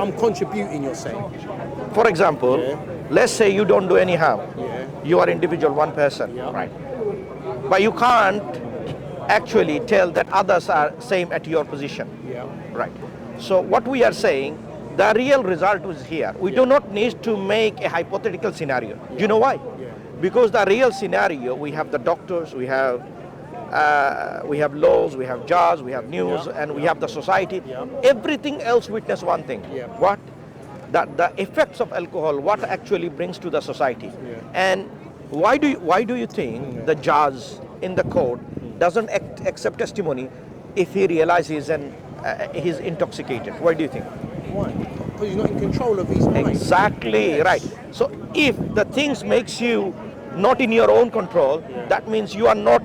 I'm contributing, you're saying. For example, let's say you don't do any harm. Yeah. You are individual, one person, Yeah. right? But you can't actually tell that others are same at your position, Yeah. right? So what we are saying, the real result is here. We do not need to make a hypothetical scenario. Do you know why? Yeah. Because the real scenario, we have the doctors, we have laws, we have judges, we have news, and we have the society. Yeah. Everything else witness one thing. Yeah. What? That the effects of alcohol, what actually brings to the society. Yeah. And why do you think the judge in the court doesn't accept testimony if he realizes he's intoxicated? Why do you think? Why? Because he's not in control of his mind. Exactly, Yes. right. So if the things makes you not in your own control, that means you are not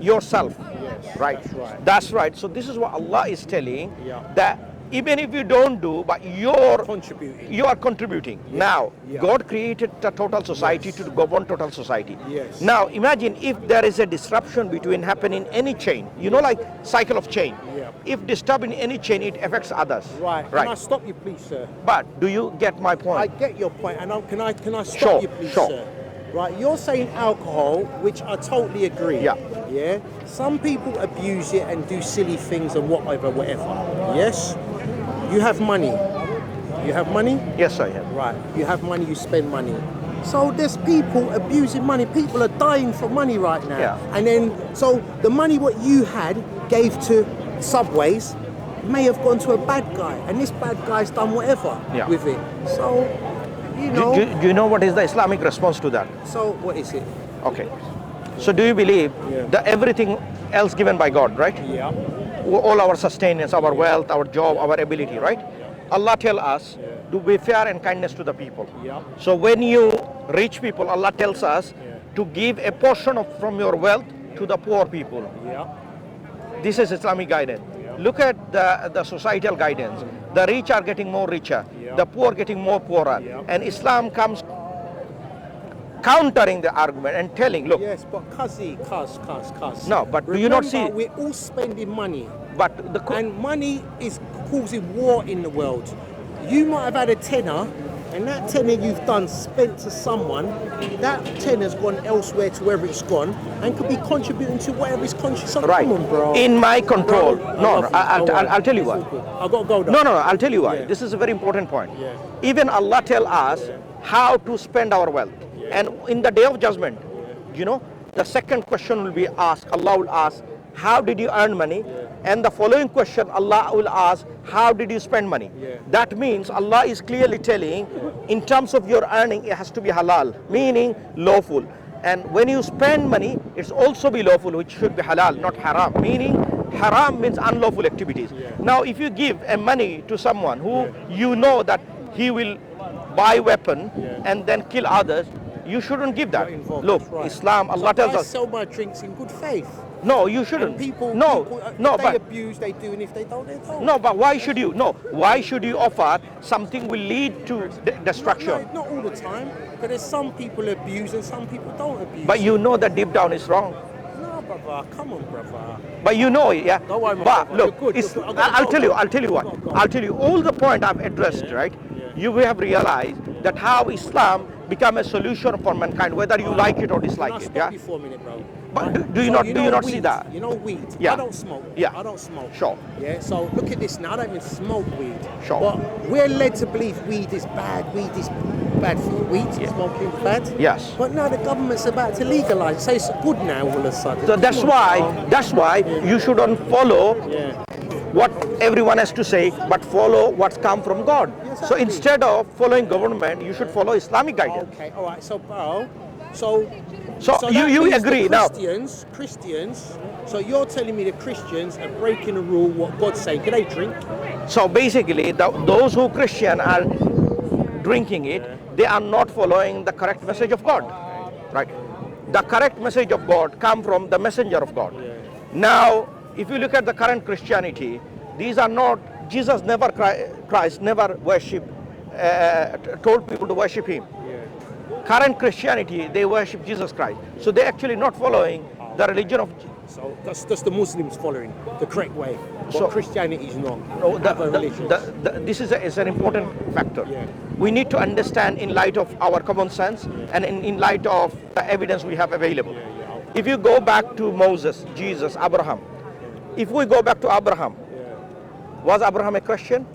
yourself. Yes, Right? that's right. That's right. So this is what Allah is telling, Yeah. that even if you don't do, but you are contributing. Now, Yeah. God created the total society to govern total society. Yes. Now, imagine if there is a disruption between happening any chain, like cycle of chain. Yeah. If disturbing any chain, it affects others. Right. Right. Can I stop you, please, sir? But do you get my point? I get your point, and can I stop Sure, you, please, sure. sir? Right, you're saying alcohol, which I totally agree. Yeah. Yeah. Some people abuse it and do silly things and whatever. Yes. You have money. You have money. Yes, I have. Right. You have money. You spend money. So there's people abusing money. People are dying for money right now. Yeah. And then, so the money what you had gave to Subways may have gone to a bad guy, and this bad guy's done whatever with it. So, you know. Do you know what is the Islamic response to that? So what is it? Okay. So do you believe that everything else given by God, right? Yeah. All our sustenance, our wealth, our job, our ability, right? Allah tell us to be fair and kindness to the people. Yeah. So when you reach people, Allah tells us to give a portion from your wealth to the poor people. Yeah. This is Islamic guidance. Look at the societal guidance. The rich are getting more richer, the poor getting more poorer. And Islam comes countering the argument and telling, look. Yes, but cuz. No, but do you not see? We're all spending money. But and money is causing war in the world. You might have had a tenner, and that tenner you've spent to someone, that tenner's gone elsewhere to wherever it's gone, and could be contributing to whatever it's contributing. So right. Come on, bro. In my control. Bro, I'll tell you why. I've got to go No, now. I'll tell you why. Yeah. This is a very important point. Yeah. Even Allah tell us how to spend our wealth. And in the day of judgment, the second question will be asked. Allah will ask, how did you earn money? And the following question, Allah will ask, how did you spend money? That means Allah is clearly telling, in terms of your earning, it has to be halal, meaning lawful. And when you spend money, it's also be lawful, which should be halal, not haram, meaning haram means unlawful activities. Now, if you give money to someone who you know that he will buy weapon and then kill others, you shouldn't give that. Look, right. Islam, Allah tells I us. sell my drinks in good faith. No, you shouldn't. And people, if they abuse, they do, and if they don't, they don't. No, but why should you? No, why should you offer something will lead to destruction? No, not all the time. But there's some people abuse and some people don't abuse. But you know that deep down is wrong. No, brother, come on, brother. But you know it, yeah. Don't worry, my but brother. look, You're good, it's, you're good. I'll tell you what. Go. I'll tell you all the point I've addressed, right? You will have realized that how Islam become a solution for mankind, whether you like it or dislike it. Stop you for a minute, bro. But do you not weed, see that? You know weed. Yeah. I don't smoke. Yeah. I don't smoke. Sure. Yeah. So look at this now. I don't even smoke weed. Sure. But we're led to believe weed is bad. Weed is bad for you. Weed smoking is bad. Yes. But now the government's about to legalize it, so it's good now all of a sudden. So that's why you shouldn't follow what everyone has to say, but follow what's come from God. Exactly. So instead of following government, you should follow Islamic guidance. Okay, all right. So, bro, so you that means agree the now? Christians. So you're telling me the Christians are breaking the rule? What God say? Can they drink? So basically, those who Christian are drinking it, they are not following the correct message of God, right? The correct message of God come from the messenger of God. Now, if you look at the current Christianity, these are not, Jesus never, Christ never told people to worship him. Current Christianity, they worship Jesus Christ. So they're actually not following the religion of So that's the Muslims following the correct way. but Christianity is not. No, Other religions. this is an important factor. Yeah. We need to understand in light of our common sense and in light of the evidence we have available. If you go back to Moses, Jesus, Abraham, if we go back to Abraham, was Abraham a Christian?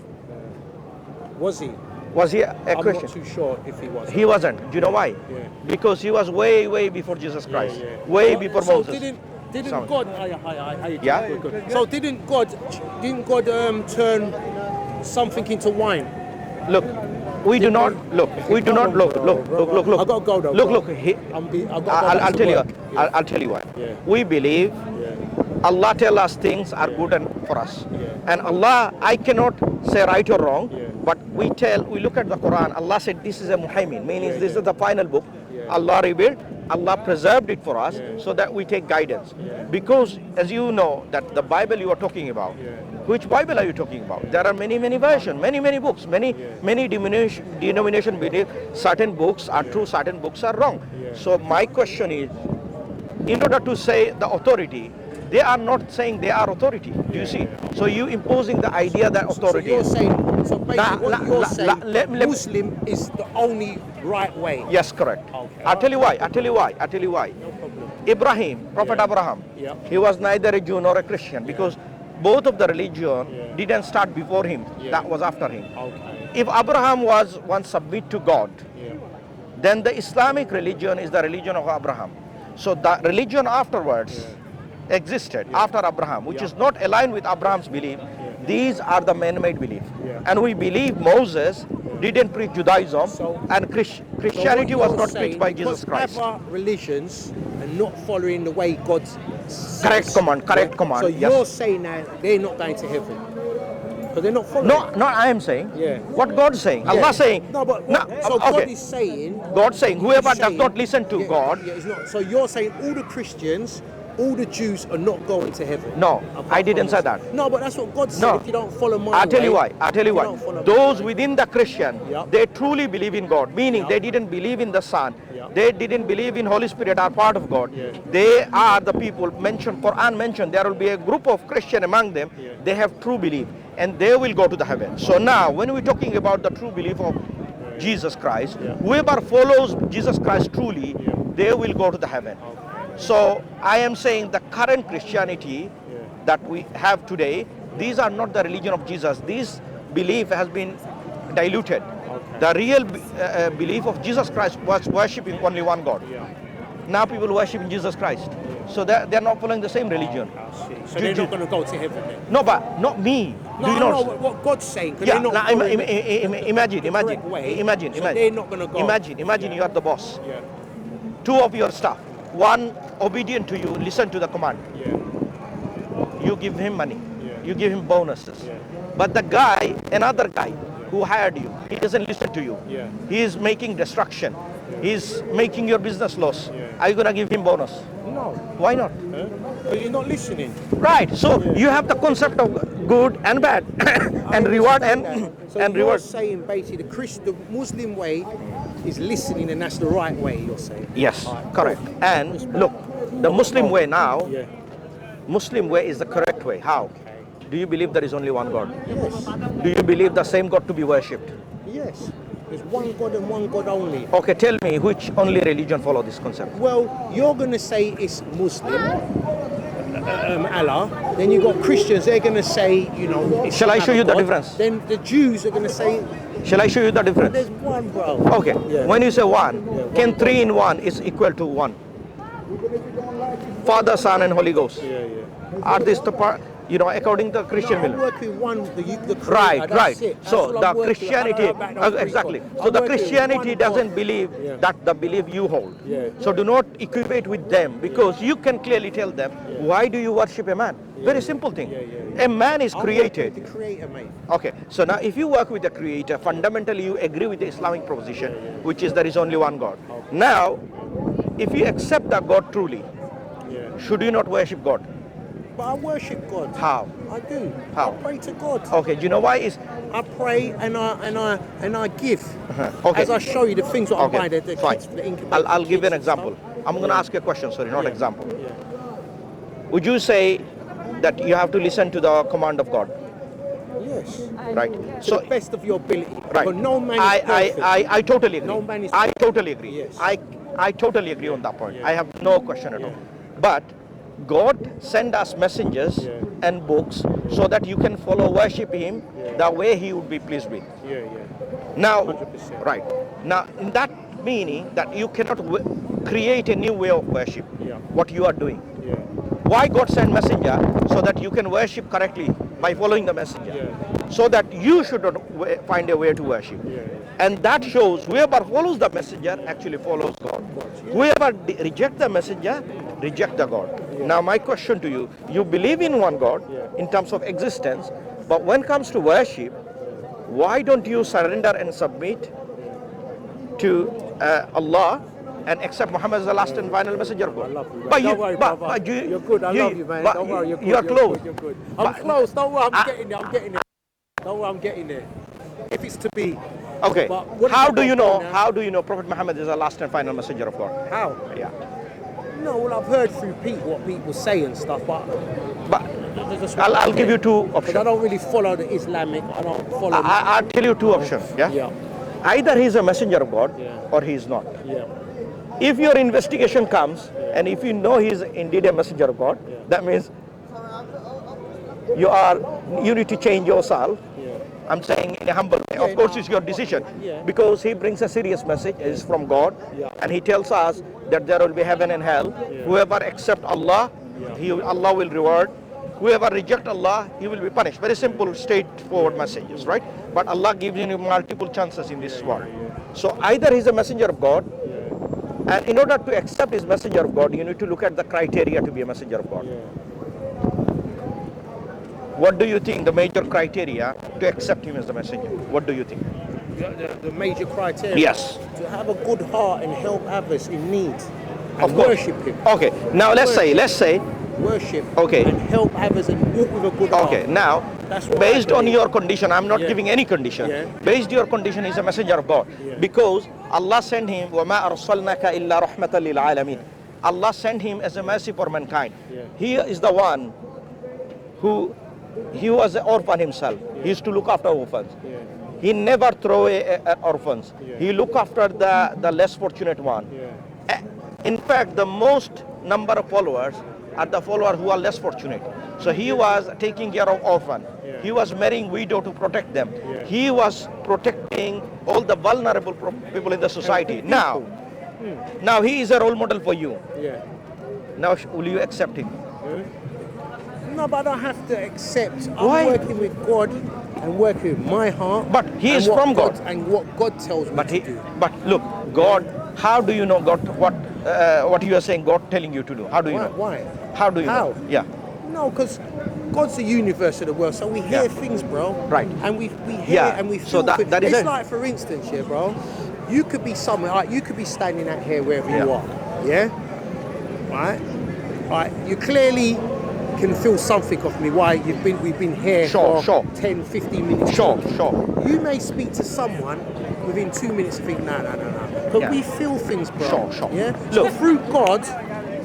Was he? Was he a I'm Christian? not too sure if he was. He wasn't. Do you know why? Yeah. Because he was way before Jesus Christ, way before so Moses. Didn't Sorry. God? How you doing? Yeah? Good. So didn't God turn something into wine? Look, we do not look. We do not look. Look. I gotta go though. Look. I'll I'll tell you why. Yeah. We believe Allah tell us things are good and for us. And Allah, I cannot say right or wrong, but we look at the Quran. Allah said this is a muhaimin, meaning this is the final book. Allah revealed, Allah preserved it for us so that we take guidance. Because as you know that the Bible you are talking about, which Bible are you talking about? There are many versions, many books, many denomination believe certain books are true, certain books are wrong. So my question is, in order to say the authority, they are not saying they are authority. Do you see? So you imposing the idea that authority. So you're saying, so basically what you're saying, let- Muslim is the only right way. Yes, correct. Okay. I'll tell you why. No problem. Ibrahim, Prophet Abraham, he was neither a Jew nor a Christian because both of the religion didn't start before him. That was after him. Okay. If Abraham was once submit to God, then the Islamic religion is the religion of Abraham. So the religion afterwards existed after Abraham, which is not aligned with Abraham's belief. These are the man-made belief. And we believe Moses didn't preach Judaism and Christianity was not preached by Jesus Christ. Other religions are not following the way God says. Correct command. So yes. you're saying that they're not going to heaven. But they're not following. No, I am saying. Yeah. What God is saying. Allah saying. No, but so God is saying. God saying whoever He's does saying- not listen to God. it's not. So you're saying all the Christians, all the Jews are not going to heaven. No, Apart I didn't from say us. that. No, but that's what God said. No. If you don't follow my I'll tell you way, why. if you don't follow my Those way. within the Christian, they truly believe in God. Meaning they didn't believe in the Son. They didn't believe in Holy Spirit are part of God. They are the people mentioned, Quran mentioned, there will be a group of Christian among them. They have true belief and they will go to the heaven. So now when we're talking about the true belief of Jesus Christ, whoever follows Jesus Christ truly, they will go to the heaven. So I am saying the current Christianity that we have today, these are not the religion of Jesus. This belief has been diluted. The real belief of Jesus Christ was worshipping only one God. Now people worship Jesus Christ. So they're not following the same religion. So they're not going to go to heaven then. No, but not me. No, Do you I know know? what God's saying. 'Cause Yeah, they're not now following imagine, the correct way. imagine. So they're not going to go. Imagine you are the boss. Yeah. Two of your staff, one obedient to you, listen to the command. You give him money, you give him bonuses. But the guy, another guy who hired you, he doesn't listen to you. He is making destruction. He's making your business loss. Are you going to give him bonus? No. Why not? But you're not listening. Right. So you have the concept of good and bad and reward and So and you're reward. saying basically the Muslim way is listening and that's the right way, you're saying? Yes, All right, correct. cool. And look, the Muslim way now, Yeah. Muslim way is the correct way. How? Do you believe there is only one God? Yes. Do you believe the same God to be worshipped? Yes. There's one God and one God only. Okay, tell me which only religion follow this concept? Well, you're going to say it's Muslim, Allah. Then you've got Christians, they're going to say, you know, it's Shall I show you the God. difference? Then the Jews are going to say, Shall I show you the difference? there's one, bro. Okay, Yeah. when you say one, can 3 in 1 is equal to 1? Father, Son and Holy Ghost. Are this the part, according to Christian No, I'm belief? working one, the creator, Right. that's it. That's So all the I'm working with. Christianity, I don't know about no exactly. three So God. the I'm working with Christianity one doesn't God. believe Yeah. that the belief you hold. Yeah. So do not equate with them because you can clearly tell them, why do you worship a man? Very simple thing. A man is I'm working with created. the creator, mate. Okay, so now if you work with the creator, fundamentally you agree with the Islamic proposition, which is there is only one God. Now, if you accept that God truly, should you not worship God? But I worship God. How? I do. How? I pray to God. Okay, do you know why is I pray and I give. okay. As I show you the things that I'm Okay, buying, the fine. kids, the incubator I'll give you an kids and example. stuff. I'm going to ask you a question, sorry, not example. Yeah. Would you say that you have to listen to the command of God. Yes. Right. To the best of your ability. Right. But no man is perfect. I totally agree. No man is I totally agree. Yes. I totally agree on that point. Yeah. I have no question at all. But God send us messengers and books so that you can follow, worship Him the way He would be pleased with. Yeah. Now, 100%. right. Now, in that meaning that you cannot create a new way of worship, what you are doing. Yeah. Why God sent messenger? So that you can worship correctly by following the messenger. So that you should not find a way to worship. And that shows whoever follows the messenger actually follows God. Whoever rejects the messenger, reject the God. Now my question to you, you believe in one God in terms of existence, but when it comes to worship, why don't you surrender and submit to Allah and accept Muhammad as the last and final messenger of God? I love you, man. But Don't worry, brother. You're good. I love you, man. Don't worry. You're good. You are close. You're good. I'm close. Don't worry. I'm getting there. I'm getting there. Don't worry. I'm getting there. If it's to be. Okay. But How do you know? How do you know Prophet Muhammad is the last and final messenger of God? How? Yeah. No, well, I've heard through people what people say and stuff, but I'll give you two because options. I don't really follow the Islamic. I don't follow. I'll tell you two options. Yeah. Yeah. Either he's a messenger of God or he's not. Yeah. If your investigation comes and if you know he's indeed a messenger of God, that means you need to change yourself. I'm saying in a humble way. Of course, it's your decision because he brings a serious message. It is from God, and he tells us that there will be heaven and hell. Whoever accepts Allah, Allah will reward. Whoever rejects Allah, he will be punished. Very simple, straightforward messages, right? But Allah gives you multiple chances in this world. So either he's a messenger of God, and in order to accept his messenger of God, you need to look at the criteria to be a messenger of God. What do you think the major criteria to accept him as the messenger? What do you think? The major criteria. Yes. To have a good heart and help others in need. And Of course. worship Him. Okay. Now let's say. Worship. Okay. And help others and walk with a good heart. Okay. Now, That's what based I on believe. your condition, I'm not giving any condition. Based your condition is a messenger of God, because Allah sent him. وَمَا أَرْسَلْنَاكَ إِلَّا رَحْمَةً لِلْعَالَمِينَ. Allah sent him as a mercy for mankind. He is the one who. He was an orphan himself. He used to look after orphans. He never throw away orphans. He look after the less fortunate one. In fact, the most number of followers are the followers who are less fortunate. So he was taking care of orphan. He was marrying widow to protect them. He was protecting all the vulnerable people in the society. Now he is a role model for you. Now will you accept him? No, but I don't have to accept. Why? I'm working with God and working with my heart. But he and is what from God. And what God tells me to do. But look, God. How do you know God? What you are saying? God telling you to do? How do you know? Why? How do you know? Yeah. No, because God's the universe of the world, so we hear things, bro. Right. And we hear and we feel things. that is it's it. like, for instance, bro, you could be somewhere, like, you could be standing out here wherever you are, right? You clearly can feel something of me. Why we've been here for 10, 15 minutes. Sure. You may speak to someone within 2 minutes and think, no. But we feel things, bro. Sure. Yeah. Look, so through God,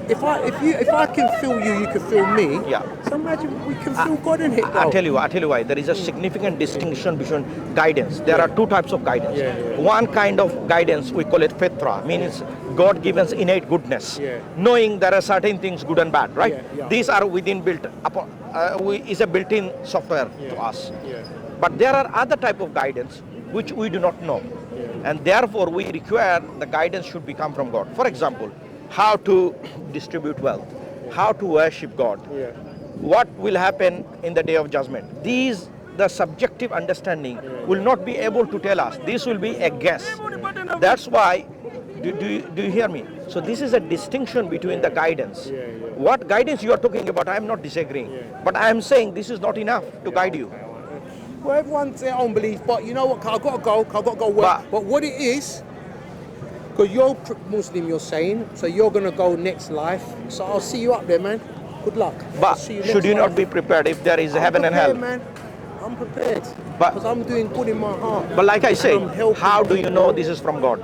if I can feel you, you can feel me. Yeah. So imagine we can feel God in it. I'll tell you why. There is a significant distinction between guidance. There are two types of guidance. One kind of guidance we call it fitra, means God gives innate goodness, knowing there are certain things good and bad, right? These are within built upon. Is a built-in software to us. But there are other type of guidance which we do not know, and therefore we require the guidance should come from God. For example, how to distribute wealth, how to worship God, what will happen in the day of judgment. The subjective understanding will not be able to tell us. This will be a guess. That's why, do you hear me? So this is a distinction between the guidance. What guidance you are talking about, I am not disagreeing. But I am saying this is not enough to guide you. Well, everyone's their own belief, but you know what? I've got to go work. But what it is, because you're Muslim, you're saying, so you're going to go next life. So I'll see you up there, man. Good luck. But should you not be prepared if there is heaven and hell? Man. I'm prepared. But- because I'm doing good in my heart. But like I And say, I'm helping how do you people. know this is from God?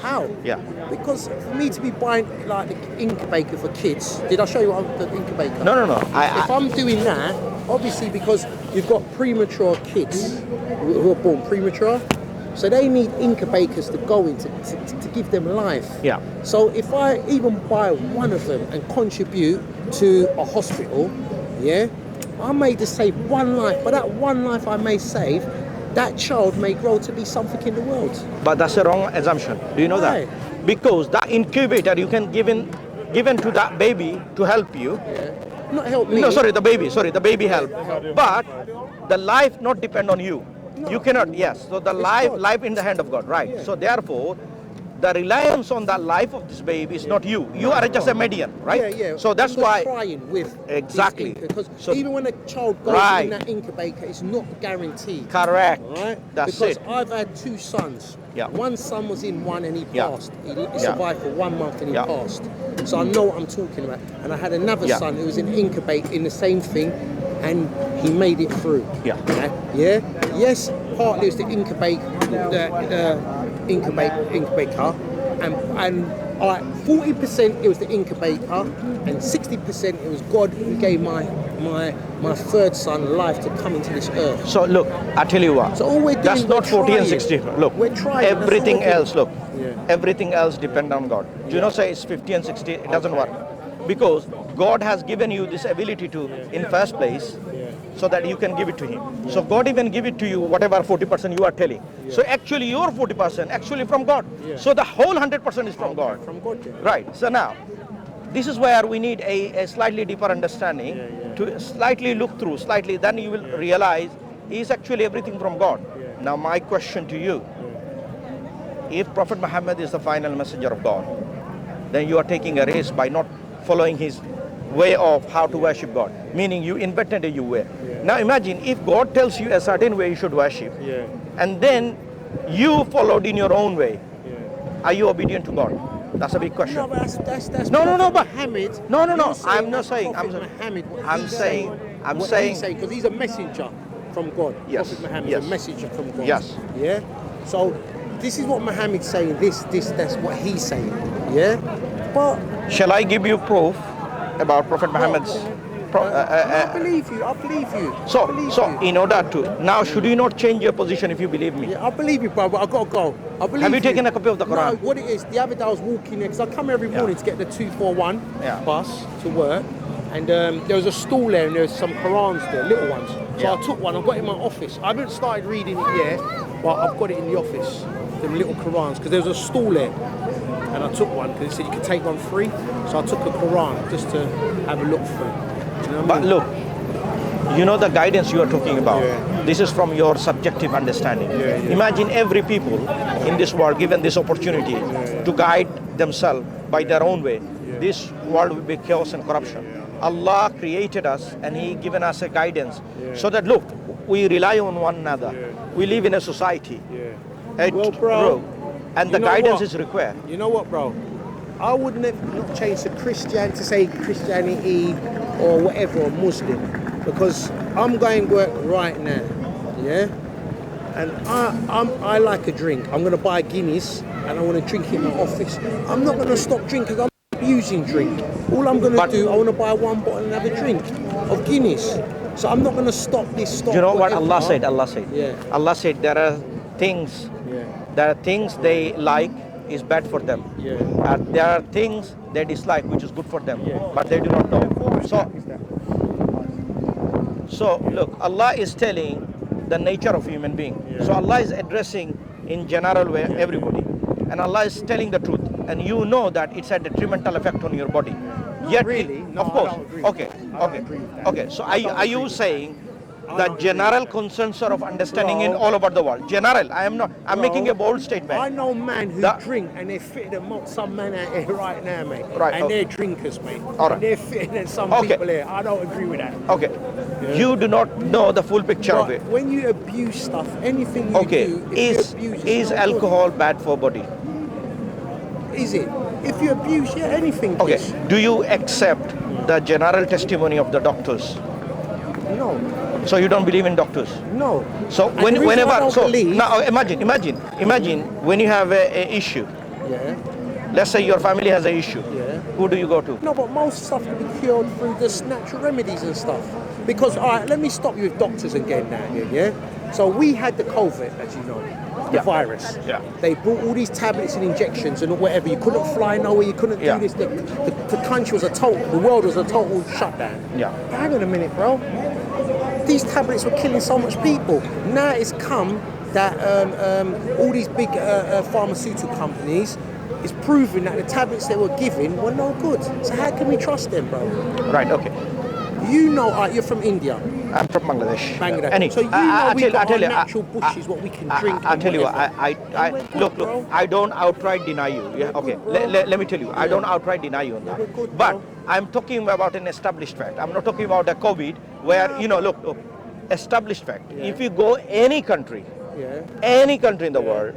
How? Yeah. Because for me to be buying like the incubator for kids, did I show you what the incubator? No. If I'm doing that, obviously because you've got premature kids who are born premature, so they need incubators to go into to give them life. Yeah. So if I even buy one of them and contribute to a hospital, yeah, I may just save one life, but that one life I may save, that child may grow to be something in the world. But that's a wrong assumption. Do you know Why? that? Because that incubator you can given to that baby to help you. Not help me. No, sorry, the baby help. But the life not depend on you. No. You cannot, yes. So the It's life God. life in the hand of God, right? Yeah. So therefore, the reliance on the life of this baby is not you. You are just a median, right? Yeah. So that's I'm just why trying with Exactly. because So- even when a child goes Right. in that incubator, it's not guaranteed. correct. Right? That's because it. I've had two sons. Yeah. One son was in one and he Yeah. passed. He Yeah. survived for 1 month and he Yeah. passed. So I know what I'm talking about. And I had another Yeah. son who was in incubator in the same thing and he made it through. Yeah. Yeah. Yes, partly it's the incubator and 40% it was the incubator and 60% it was God who gave my third son life to come into this earth. So look, I tell you what. So all we're doing, that's not we're 40 and trying. 60. Look, We're trying. That's all everything we're doing. else. Look, Yeah. everything else depend on God. Do you not say it's 50 and 60? It doesn't work because God has given you this ability to, in first place, so that you can give it to Him. So God even give it to you, whatever 40% you are telling. So actually, your 40% actually from God. So the whole 100% is from God. From God. Yeah. Right. So now, this is where we need a slightly deeper understanding to slightly look through, slightly, then you will realize is actually everything from God. Now my question to you, if Prophet Muhammad is the final messenger of God, then you are taking a risk by not following his way of how to worship God, meaning you invented a new way. Now imagine if God tells you a certain way you should worship, and then you followed in your own way, are you obedient to God? That's a big question. No, but that's No, Prophet but Muhammad. no. You're saying I'm not that's saying. Prophet I'm Muhammad, what I'm he's saying. I'm what saying. he's saying because he's a messenger from God. Yes, Prophet Muhammad yes. is a messenger from God. Yes. Yeah. So this is what Muhammad's saying. That's what he's saying. Yeah. But Shall I give you proof about Prophet Muhammad's? I believe you. I believe you. I So believe you. in order to now, should you not change your position if you believe me? Yeah, I believe you, bro, but I gotta go. I believe Have you taken a copy of the Quran? No, what it is, the other day I was walking there, because I come every morning to get the 241 Yeah. bus to work, and there was a stall there, and there was some Qurans there, little ones. So Yeah. I took one, I got it in my office. I haven't started reading it yet, but I've got it in the office, the little Qurans, because there was a stall there. And I took one, because it said you could take one free. So I took a Quran, just to have a look through. You know what I But mean? look, you know the guidance you are talking about. Yeah. This is from your subjective understanding. Yeah. Imagine every people in this world given this opportunity to guide themselves by their own way. This world will be chaos and corruption. Allah created us and He given us a guidance so that look, we rely on one another. We live in a society. Well, bro, and you the know guidance what? is required. You know what, bro? I would not change to to say Christianity or whatever, or Muslim, because I'm going work right now, yeah? And I like a drink. I'm going to buy Guinness and I want to drink it in my office. I'm not going to stop drinking because I'm abusing drink. All I'm going to do, I want to buy one bottle and have a drink of Guinness. So I'm not going to stop this, stop You know what whatever. Allah said? Allah said. Yeah. Allah said there are things. Yeah. There are things they like is bad for them. Yeah. There are things they dislike which is good for them, Yeah. but they do not know. So look, Allah is telling the nature of human being. So Allah is addressing in general way everybody, and Allah is telling the truth, and you know that it's a detrimental effect on your body. Yet really. No, of course. I don't agree with Okay. that. I don't Okay. agree with that. Okay. So are you saying the don't agree general with that. consensus of understanding in Bro. all over the world? General. I am not. I'm Bro, making a bold statement. I know men who That- drink and they're fitter than some men out here right now, mate. Right, And okay. they're drinkers, mate. All right. And they're fitter than some Okay. people here. I don't agree with that. Okay. You do not know the full picture of But it. when you abuse stuff, anything you Okay. do, if you abuse, Is it's not good. alcohol bad for body? Is it? If you abuse, yeah, anything Okay. is. Do you accept the general testimony of the doctors? No. So you don't believe in doctors? No. So And the reason I whenever, don't so believe- now imagine when you have a issue. Yeah. Let's say your family has an issue. Yeah. Who do you go to? No, but most stuff can be cured through just natural remedies and stuff. Because, all right, let me stop you with doctors again now, yeah? So we had the COVID, as you know, the Yeah. virus. Yeah. They brought all these tablets and injections and whatever. You couldn't fly nowhere, you couldn't Yeah. do this. The country was the world was a total shutdown. Yeah. Hang on a minute, bro. These tablets were killing so much people. Now it's come that all these big pharmaceutical companies is proving that the tablets they were giving were no good. So how can we trust them, bro? Right. Okay. You know, you're from India, I'm from Bangladesh. Bangladesh. Any- So you know we got our you, natural bushes, what we can drink. I and tell you, whatever. I And we're good, look, bro. I don't outright deny you. Yeah, okay. good, bro. Let me tell you, I don't outright deny you on that. we're good, But bro. I'm talking about an established fact. I'm not talking about a COVID where, look, established fact. Yeah. If you go any country in the world,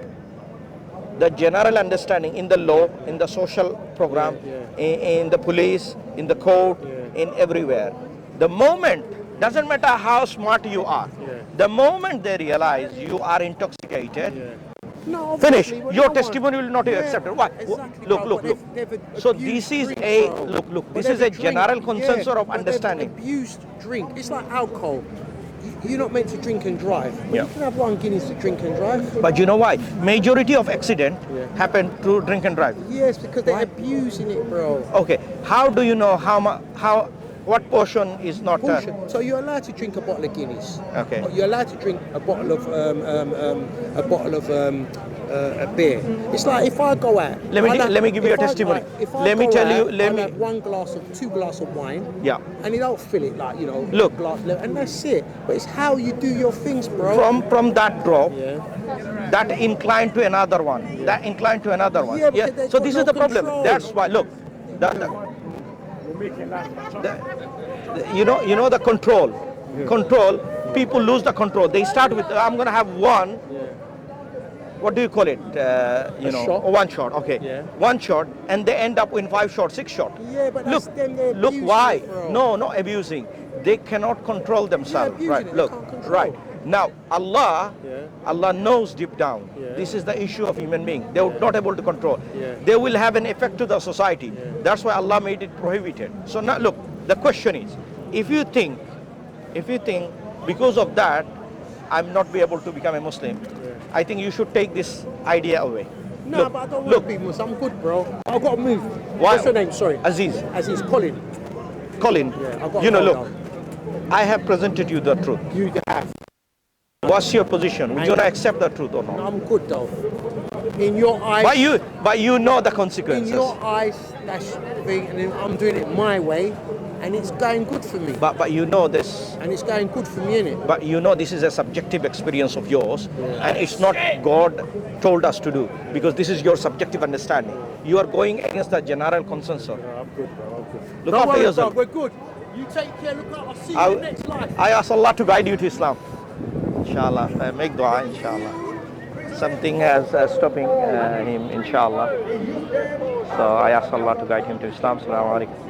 the general understanding in the law, in the social program, in the police, in the court, in everywhere, the moment, doesn't matter how smart you are, the moment they realize you are intoxicated, No, finish. obviously, well, Your no testimony one- will not be Yeah, accepted. Why? Exactly, Look, bro, look, but look. they've So abused this is drink, a bro. look. But This they've is a drink, general consensus of but they've understanding. Abused drink. It's like alcohol. You're not meant to drink and drive. But Yeah. You can have one Guinness to drink and drive. But you know why? Majority of accident happen through drink and drive. Yes, because they're abusing it, bro. Okay. How do you know what portion is not? Bullshit. So you're allowed to drink a bottle of Guinness. Okay. You're allowed to drink a bottle of a beer. It's like if I go out. Let me give you a testimony. Let me tell you. Let me. Have two glasses of wine. Yeah. And you don't fill it like Look. and that's it. But it's how you do your things, bro. From that drop, Yeah. that inclined to another one, that inclined to another one. Yeah, because they've So got this no is the problem. control. That's why. Look, you know the control. Control. People lose the control. They start with I'm gonna have one. What do you call it? shot? One shot. Okay. Yeah. One shot, and they end up in 5 shots, 6 shots. Yeah, but that's Look, them, they're look abusing why? it, bro. No, not abusing. They cannot control themselves. abusing Right. it, they Look. can't control. Right. Now, Allah Yeah. knows deep down. Yeah. This is the issue of human being. They are not able to control. Yeah. They will have an effect to the society. That's why Allah made it prohibited. So now, look. The question is, if you think because of that, I'm not be able to become a Muslim, I think you should take this idea away. No, Look, but I don't want look. to be Muslim. I'm good, bro. I've got to move. Why? What's your name? Sorry. Aziz. Aziz. Collin. Collin, Yeah, I've got you know, to look, go now. I have presented you the truth. You have. What's your position? Would you gonna accept the truth or not? I'm good though. In your eyes. But you know the In consequences. your eyes, that's the thing, and then I'm doing it my way, and it's going good for me. But you know this. And it's going good for me, innit? But you know this is a subjective experience of yours, and it's not God told us to do, because this is your subjective understanding. You are going against the general consensus. I'm good, bro. I'm good. Look Don't after worry, yourself. bro. We're good. You take care. Look out. I'll see you in the next life. I ask Allah to guide you to Islam. Inshallah. Make dua, inshallah. Something has stopping him, inshallah. So I ask Allah to guide him to Islam. Assalamu alaikum.